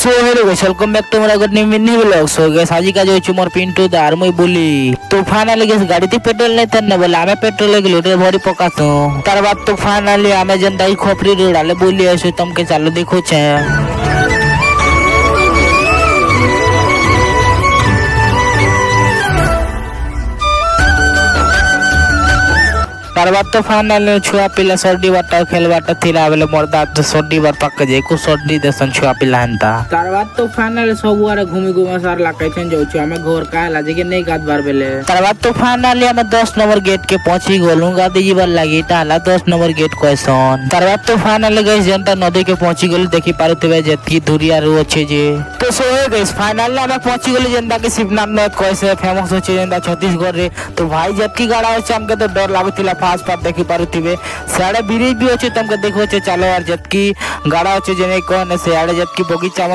So hello guys welcome back to more good mini blog. So guys आज का जो मोर पिंटू दार मुई बोली तो फाइनली गाइस गाड़ी पेट्रोल नहीं तन्ने बोले आमे पेट्रोल के लोटे भरी पकातो तार बाद तो फाइनली आमे जन दाई खोपरी रोडाले बोली ऐसे तुमके चालो देखो छे तार बाद तो फाइनल छुआ पिला सर्दी बाटा खेल बाटा थिला बेले मोर दाद तो सर्दी बार पक जे को सर्दी देसन छुआ पिला हनता तार बाद तो फाइनल सब वारे घूमी घूमी सार लाके छन जाउ छु हमें घर का लाजे के नहीं गाद बार बेले तार बाद तो फाइनली हमें 10 नंबर गेट के पहुंची गोलू गादी जीवन लागी ताला 10 नंबर गेट क्वेश्चन तार बाद तो फाइनली गाइस जनता नदी के पहुंची गेल देखि पारुतबे जतकी दूरिया रो छे जे तो सो गाइस फाइनली हमें पहुंची गेल जनता के शिवनाथ में कैसे फेमस हो छे जनता छत्तीसगढ़ रे तो भाई जतकी गाड़ा हो हमके तो डर लागुतिला फास्ट पास देखि पारुतिबे साडे ब्रिज भी होचे तुमके देखो छे चलो यार जतकी गाड़ा होचे जेने कोन से आड़े जतकी बगीचा